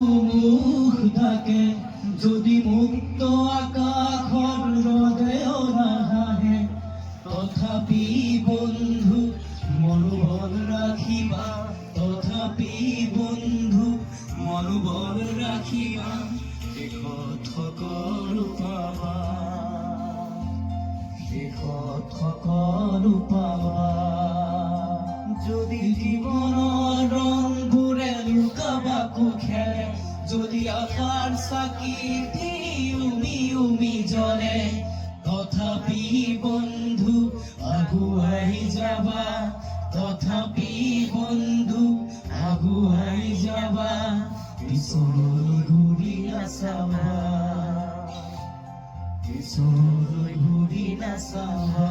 মুখ থাকে যদি মুক্ত আকাশৰ হৃদয় নাহে তথাপি বন্ধু মনোবল ৰাখিবা তথাপি বন্ধু মনোবল ৰাখিবা শেষত সকলো পাবা শেষত সকলো পাবা যদি জীৱনৰ ৰংবোৰে লুকাবাকো খেলে যদি আশাৰ চাকিটি উমি উমি জ্বলে তথাপি বন্ধু আগুৱাই যাবা তথাপি বন্ধু আগুৱাই যাবা পিছলৈ ঘূৰি নাচাবা পিছলৈ ঘূৰি নাচাবা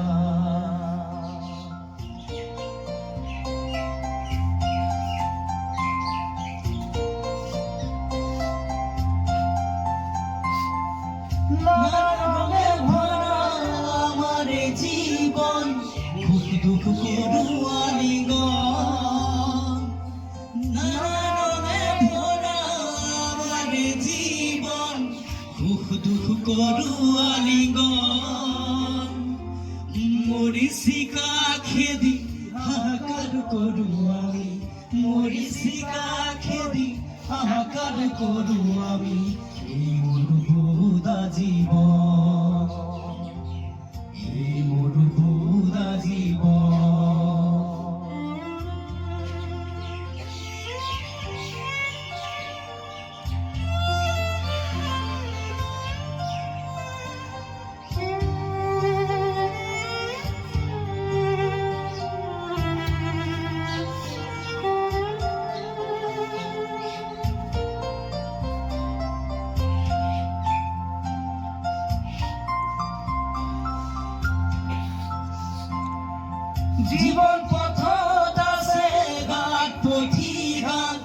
নানারঙে ভরা আমার জীবন দুঃখ দুঃখ করুয়ালি গন নানারঙে ভরা আমার জীবন দুঃখ দুঃখ করুয়ালি গন মরিচিকা খেদি হাহাকার করুয়ালি মরিচিকা খেদি হাহাকার করু আমি এই মরুভূদা জীবন এই মরুভূদা জীবন জীবন পথত আছে ঘাট পথি ঘাট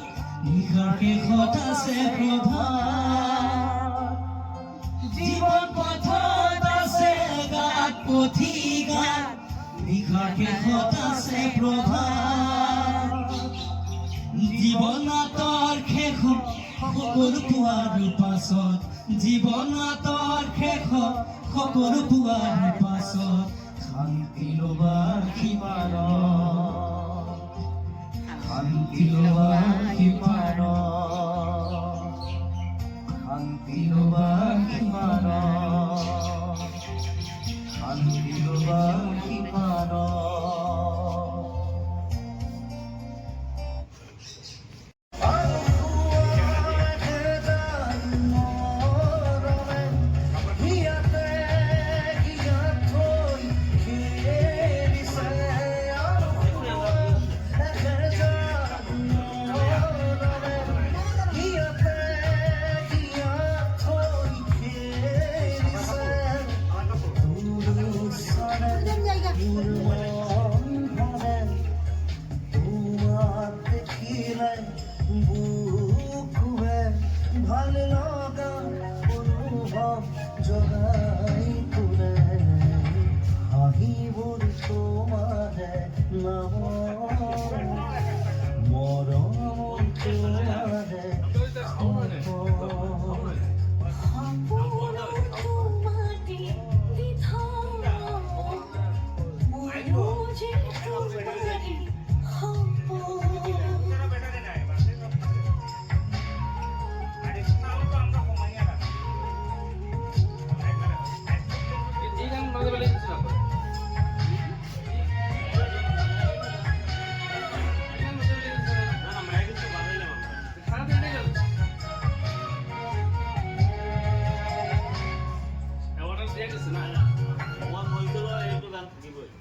নিশাৰ শেষত আছে প্ৰভাত জীবন পথত আছে ঘাট পথি ঘাট নিশাৰ শেষত আছে প্ৰভাত জীৱনাতৰ শেষত সকলো পোৱাৰ পাছত জীৱনাতৰ শেষত সকলো পোৱাৰ পাছত শান্তি লবা কিমান শান্তি লবা কিমান শান্তি লবা কিমান শান্তি লবা কিমান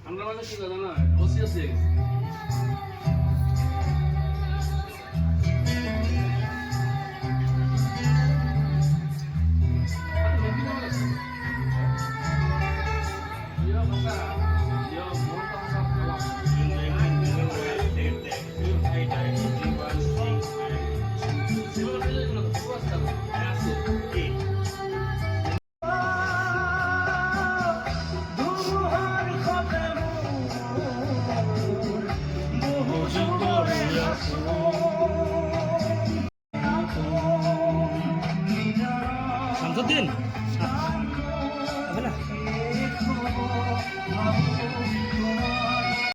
আমরা মানে কি জানো না বসে আছে শামসুদ্দিন